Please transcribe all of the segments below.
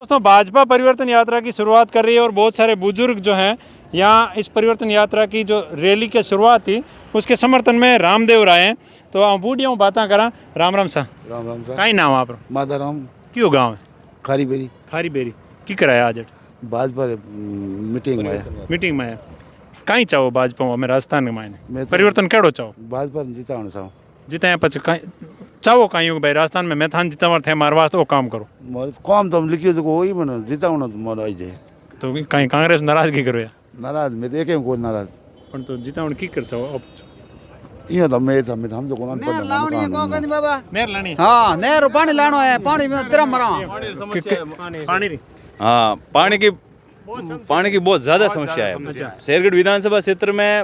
दोस्तों, भाजपा परिवर्तन यात्रा की शुरुआत कर रही है और बहुत सारे बुजुर्ग जो हैं यहाँ इस परिवर्तन यात्रा की जो रैली की शुरुआत थी उसके समर्थन में रामदेव आए हैं। तो बूढ़ियों बातें करा। राम राम सा। राम राम सर। कहीं नाम आप माताराम क्यों गाँव है खारी बेरी खारी बेरी की कराया आज भाजपा मीटिंग में मीटिंग में कहीं चाहो भाजपा में राजस्थान में मैं तो- परिवर्तन केड़ो चाहो भाजपा जीता होना चाहूँ जीते पछ चाहो कहीं भाई राजस्थान में मैं थान जीता थे मारे वास्ते वो काम करो मोर काम तो हम लिखियो तो वही मैंने जीता होना तो मोर आई जाए तो कहीं कांग्रेस नाराजगी करो या नाराज मैं देखे कोई नाराज पण तो जीता की कर चाहो ये तो मैं हम तो कोना नेर लावणी है को कदी बाबा नेर लानी हां नेर पानी लानो है पानी में तेरा मरा पानी री हाँ, पानी की बहुत ज्यादा समस्या है। शेरगढ़ विधानसभा क्षेत्र में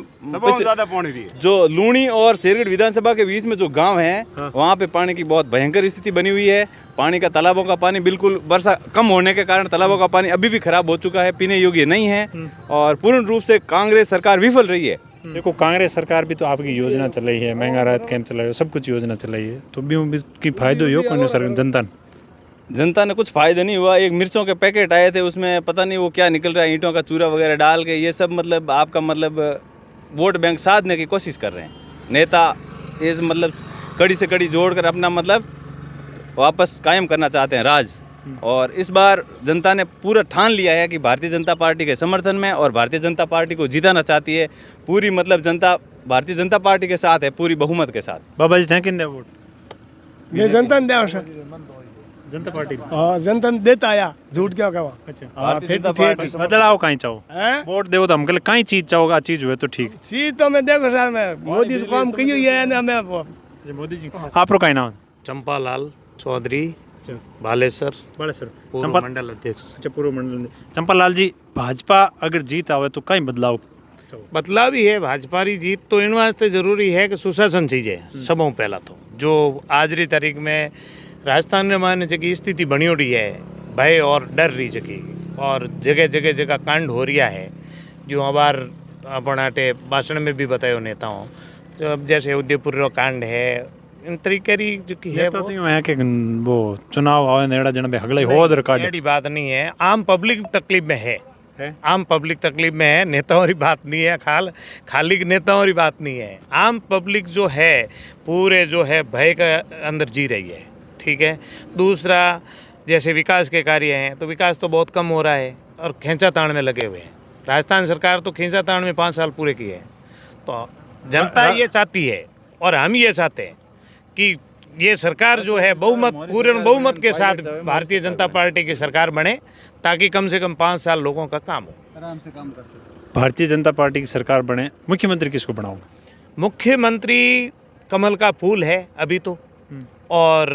जो लूणी और शेरगढ़ विधानसभा के बीच में जो गांव है वहाँ पे पानी की बहुत भयंकर स्थिति बनी हुई है। पानी का तालाबों का पानी बिल्कुल वर्षा कम होने के कारण तालाबों का पानी अभी भी खराब हो चुका है, पीने योग्य नहीं है और पूर्ण रूप से कांग्रेस सरकार विफल रही है। देखो, कांग्रेस सरकार भी तो आपकी योजना चल रही है, महंगा राहत कैंप चला है, सब कुछ योजना चल रही है, तो भी की फायदो हो कौन सरकार जनता ने कुछ फायदा नहीं हुआ। एक मिर्चों के पैकेट आए थे, उसमें पता नहीं वो क्या निकल रहा है, ईंटों का चूरा वगैरह डाल के ये सब मतलब आपका मतलब वोट बैंक साधने की कोशिश कर रहे हैं नेता। ये मतलब कड़ी से कड़ी जोड़कर अपना मतलब वापस कायम करना चाहते हैं राज। और इस बार जनता ने पूरा ठान लिया है कि भारतीय जनता पार्टी के समर्थन में और भारतीय जनता पार्टी को जिताना चाहती है। पूरी मतलब जनता भारतीय जनता पार्टी के साथ है, पूरी बहुमत के साथ। बाबा जी थे किन वोट मैं जनता ने दिया सर। जनता पार्टी हाँ जनता ने देता आया झूठ क्या कहा। अच्छा, हाँ फिर तो ठीक बदलाव कहीं चाहो हैं? वोट दो तो हमके कहीं चीज चाहोगा, चीज हुए तो ठीक। चीज तो मैं देखो सर मैं मोदी तो काम कही है ना मैं मोदी जी आप कहीं नाम चंपालाल चौधरी बालेसर बड़े सर पूर्व मंडल अध्यक्ष। अच्छा, पूर्व मंडल चंपालाल जी, भाजपा अगर जीत आवे तो कहीं बदलाव बदलाव ही है। भाजपा री जीत तो इन वास्ते जरूरी है कि सुशासन चीज़ है सबों पहला तो जो आज री तारीख में राजस्थान में मान जगह स्थिति बनी हो रही है, भय और डर रही जगह और जगह जगह जगह कांड हो रहा है जो अबार अपनाटे भाषण में भी बतायो नेताओं। तो अब जैसे उदयपुर रो कांड है इन तरीके री जो की है तो यूं है कि वो चुनाव आवे नेड़ा जन हगले हो रिकॉर्ड ऐसी बात नहीं है। आम पब्लिक तकलीफ में है आम पब्लिक तकलीफ में है, नेताओं की बात नहीं है, खाली नेताओं की बात नहीं है। आम पब्लिक जो है पूरे जो है भय का अंदर जी रही है, ठीक है। दूसरा जैसे विकास के कार्य हैं तो विकास तो बहुत कम हो रहा है और खींचाताण में लगे हुए हैं। राजस्थान सरकार तो खींचाताण में 5 साल पूरे किए हैं। तो जनता ये चाहती है और हम ये चाहते हैं कि ये सरकार जो है बहुमत पूर्ण बहुमत के साथ भारतीय जनता पार्टी की सरकार बने ताकि कम से कम 5 साल लोगों का काम हो, आराम से काम कर सके। भारतीय जनता पार्टी की सरकार बने। मुख्यमंत्री किसको बनाओगे? मुख्यमंत्री कमल का फूल है अभी तो, और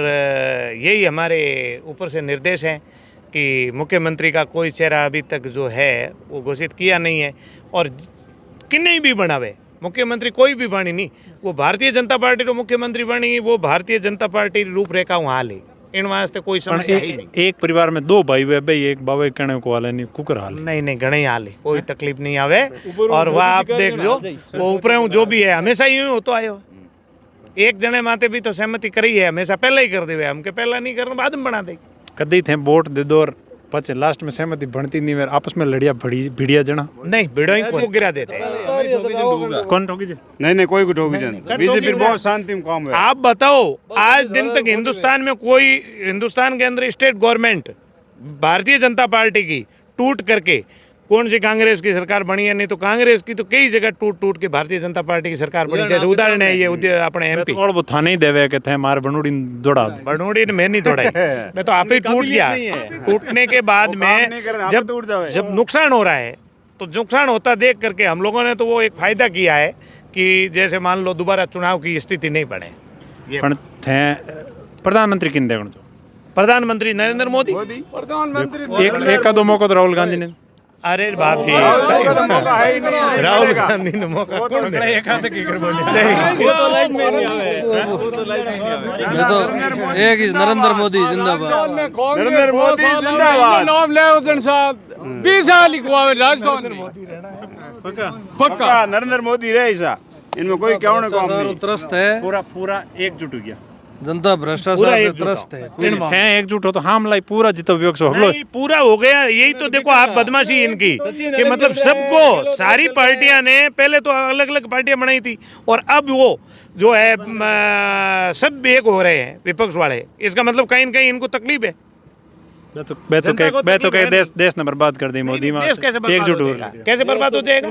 यही हमारे ऊपर से निर्देश हैं कि मुख्यमंत्री का कोई चेहरा अभी तक जो है वो घोषित किया नहीं है। और किन्हीं भी बनावे मुख्यमंत्री कोई भी बनी नहीं, वो भारतीय जनता पार्टी रो मुख्यमंत्री बनी, वो भारतीय जनता पार्टी रूपरेखा वहाँ ले इन वास्ते कोई समस्या ही नहीं। एक परिवार में 2 भाई वे भाई एक बाबे कहने को वाले नहीं कुकर हाल नहीं घणे हाल है, कोई तकलीफ नहीं आवे। और वह आप देख जो वो ऊपर जो भी है हमेशा यूँ होतो आयो। एक जने माते भी तो सहमति करी है, हमेशा पहले ही कर देवे, हमके पहला नहीं करना बाद में बना दे। कदी थे वोट दे दो और पचे लास्ट में सहमति बनती नहीं, मेरे आपस में लड़िया भिड़िया जना नहीं भिड़ो ही को गिरा देते कौन ठोकी जी? नहीं कोई को ठोकी जन बीजेपी बहुत शांति में काम है। आप बताओ आज दिन तक हिंदुस्तान में कोई हिंदुस्तान के अंदर state government Bharatiya Janata party की टूट करके कौन सी कांग्रेस की सरकार बनी है? नहीं तो कांग्रेस की तो कई जगह टूट के भारतीय जनता पार्टी की सरकार बनी। जैसे उदाहरण है ये अपने एमपी और वो थाने ही देवे के थे मार बनूड़ी दौड़ा बनूड़ी ने मैं नहीं दौड़ाई मैं तो आप ही टूट गया। टूटने के बाद में जब नुकसान हो रहा है तो नुकसान होता देख करके हम लोगों ने तो वो एक फायदा किया है कि जैसे मान लो दोबारा चुनाव की स्थिति नहीं बने। प्रधानमंत्री किन देखो? प्रधानमंत्री नरेंद्र मोदी। एक आधो मौका तो राहुल गांधी ने। अरे बात ठीक राहुल गांधी ने मौका कौन दे? मैं तो एक ही नरेंद्र मोदी जिंदाबाद। नरेंद्र मोदी जिंदाबाद। नाम ले उदन साहब 20 साल लिखवावे राजस्थान में पक्का नरेंद्र मोदी रहे ऐसा, इनमें कोई क्या काम नहीं। त्रस्त है पूरा एकजुट हो गया। जनता भ्रष्टाचार से त्रस्त है थे एकजुट हो तो हमला पूरा जितो वियोग से होगलो नहीं, पूरा हो गया। यही तो देखो आप बदमाशी इनकी कि मतलब सबको सारी पार्टियां ने पहले तो अलग अलग पार्टियां बनाई थी और अब वो जो है सब एक हो रहे हैं विपक्ष वाले। इसका मतलब कहीं न कहीं इनको तकलीफ है। मैं तो कह देश ने बर्बाद कर दी मोदी में देश कैसे बर्बाद एकजुट हो हो जाएगा? कैसे बर्बाद हो जाएगा?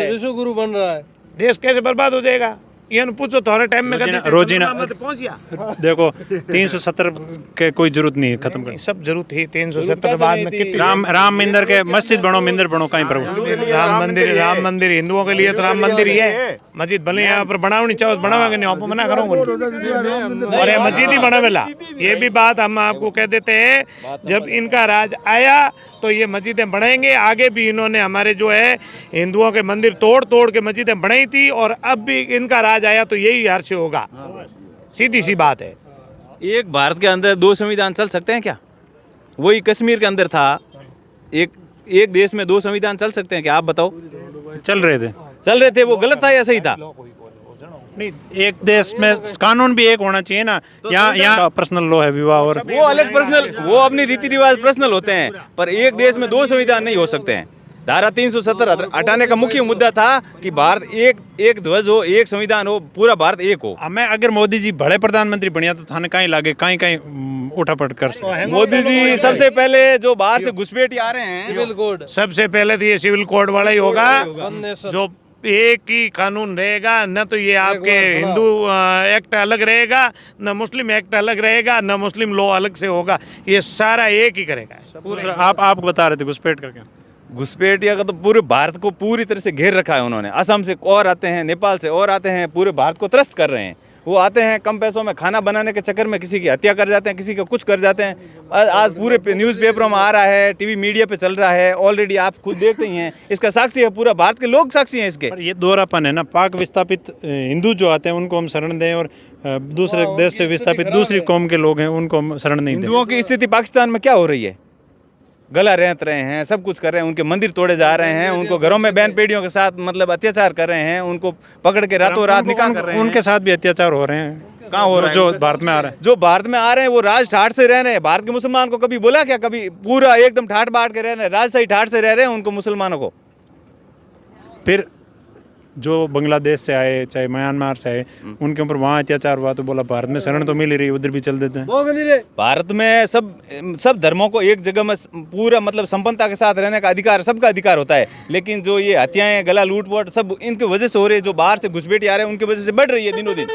विश्व गुरु बन रहा है। देश कैसे बर्बाद हो जाएगा? ये पूछो तो हर टाइम में रोजीना पहुंच गया। देखो 370 के कोई जरूरत नहीं है खत्म करने। सब जरूरत थी 370 के बाद में कितनी राम मंदिर के मस्जिद बनो मंदिर बनो कहीं पर राम मंदिर हिंदुओं के लिए तो राम मंदिर ही है। मस्जिद भले यहाँ पर बनाओ नहीं चाहो बनाओगे नहीं, आपको मना करूँगा और ये मस्जिद ही बनावेला। ये भी बात हम आपको कह देते हैं, जब इनका राज आया तो ये मस्जिदें बनाएंगे। आगे भी इन्होंने हमारे जो है हिंदुओं के मंदिर तोड़ तोड़ के मस्जिदें बनाई थी और अब भी इनका राज आया तो यही हार से होगा। सीधी सी बात है। एक भारत के अंदर 2 संविधान चल सकते हैं क्या? वही कश्मीर के अंदर था, एक देश में 2 संविधान चल सकते हैं क्या? आप बताओ। चल रहे थे, वो गलत था या सही था? नहीं, एक देश में कानून भी एक होना चाहिए ना। यहाँ पर्सनल लॉ है विवाह और वो अलग पर्सनल, वो अपनी रीति रिवाज पर्सनल होते हैं, पर एक देश में 2 संविधान नहीं हो सकते हैं। धारा 370 हटाने का मुख्य मुद्दा था कि भारत एक ध्वज हो, एक संविधान हो, पूरा भारत एक हो। मैं अगर मोदी जी बड़े प्रधानमंत्री बनिया तो थाने कहीं लागे कहीं उठापट कर। मोदी जी सबसे पहले जो बाहर से घुसपैठी आ रहे हैं, सिविल कोड सबसे पहले तो ये सिविल कोड वाला ही होगा जो एक ही कानून रहेगा। न तो ये आपके हिंदू एक्ट अलग रहेगा, न मुस्लिम एक्ट अलग रहेगा, न मुस्लिम लॉ अलग से होगा। ये सारा एक ही करेगा। आप बता रहे थे घुसपैठ का क्या? घुसपैठिया का तो पूरे भारत को पूरी तरह से घेर रखा है उन्होंने। असम से और आते हैं, नेपाल से और आते हैं, पूरे भारत को त्रस्त कर रहे हैं। वो आते हैं कम पैसों में खाना बनाने के चक्कर में किसी की हत्या कर जाते हैं, किसी का कुछ कर जाते हैं। आज पूरे न्यूज़पेपरों में आ रहा है, टीवी मीडिया पे चल रहा है, ऑलरेडी आप खुद देखते ही हैं। इसका साक्षी है पूरा भारत के लोग, साक्षी हैं इसके। पर ये दोहरापन है ना। पाक विस्थापित हिंदू जो आते हैं उनको हम शरण दें और दूसरे देश से विस्थापित दूसरी कौम के लोग हैं उनको हम शरण नहीं दें। हिंदुओं की स्थिति पाकिस्तान में क्या हो रही है? गला रेत रहे हैं, सब कुछ कर रहे हैं, उनके मंदिर तोड़े जा रहे हैं, उनको घरों में बहन पेड़ियों के साथ मतलब अत्याचार कर रहे हैं, उनको पकड़ के रातों रात निकाल कर रहे हैं। उनके साथ भी अत्याचार हो रहे हैं। कहाँ हो रहा है? जो भारत में आ रहे हैं, जो भारत में आ रहे हैं वो राज ठाट से रह रहे हैं। भारत के मुसलमान को कभी बोला क्या? कभी पूरा एकदम ठाट बाट के रह रहे हैं, राजशाही ठाट से रह रहे हैं उनको मुसलमानों को। फिर जो बांग्लादेश से आए चाहे म्यांमार से आए उनके ऊपर वहाँ अत्याचार हुआ तो बोला भारत में शरण तो मिल ही रही, उधर भी चल देते हैं। भारत में सब धर्मों को एक जगह में पूरा मतलब संपन्नता के साथ रहने का अधिकार, सबका अधिकार होता है। लेकिन जो ये हत्याएं, गला लूटपाट सब इनकी वजह से हो रही है। जो बाहर से घुसपैठी आ रहे हैं उनकी वजह से बढ़ रही है दिनों दिन।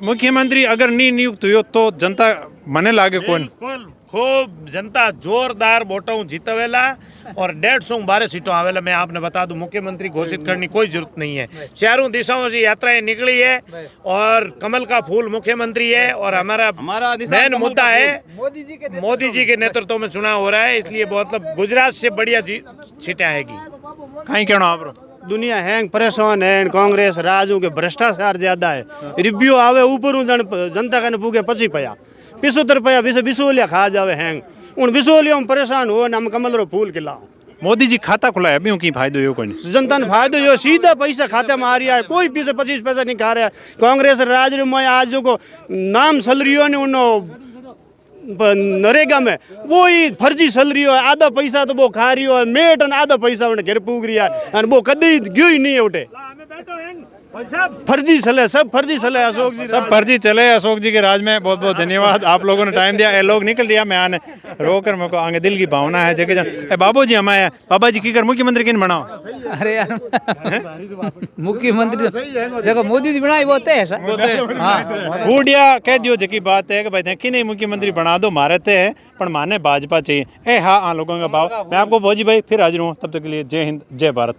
मुख्यमंत्री अगर नहीं नियुक्त हुई तो जनता मने लागे कौन? खूब जनता जोरदार वोटों जीतवेला और 150 सीटों आवेला। मैं आपने बता दूं मुख्यमंत्री घोषित करने कोई जरूरत नहीं है। चारों दिशाओं से यात्राएं निकली है और कमल का फूल मुख्यमंत्री है। और हमारा मेन मुद्दा है मोदी जी के नेतृत्व में चुनाव हो रहा है, इसलिए मतलब गुजरात से बढ़िया सीटें आएगी। कहीं कहना आप दुनिया हैंग परेशान है कांग्रेस राजू के भ्रष्टाचार ज्यादा है। रिव्यू आवे ऊपर जनता का पूगे पची पया 75 रुपया बिसोलिया खा जावे हैंग उन बिसोलिया में परेशान हो नम कमल रो फूल खिलाओ। मोदी जी खाता खुलाया अभी की फायदो यो कोई नहीं। जनता ने फायदो यो सीधा पैसा खाते में आ रहा है, कोई पीछे 25 पैसा नहीं खा रहा है। कांग्रेस राज में आज जो को नाम सैलरियों ने उन्होंने नरेगा में वो ही फर्जी सैलरी है, आधा पैसा तो वो खा रही है, मेट आधा पैसा उन्हें घर पूग रही है वो कभी गयो ही नहीं उठे। फर्जी चले, सब फर्जी चले अशोक जी, सब फर्जी चले अशोक जी के राज में। बहुत बहुत धन्यवाद, आप लोगों ने टाइम दिया। ये लोग निकल रिया मैं आने रोकर मेरे को आगे दिल की भावना है जगह जान। बाबू जी हमारे बाबा जी की कर मुख्यमंत्री किन बनाओ? अरे यार मुख्यमंत्री जगह मोदी जी बनाई वो तय है। बूढ़िया कह दियो जकी बात है कि भाई कि नहीं मुख्यमंत्री बना दो मारे थे पर माने भाजपा चाहिए। हाँ लोगों का भाव। मैं आपको भोजी भाई फिर हाजिर हूँ, तब तक के लिए जय हिंद जय भारत।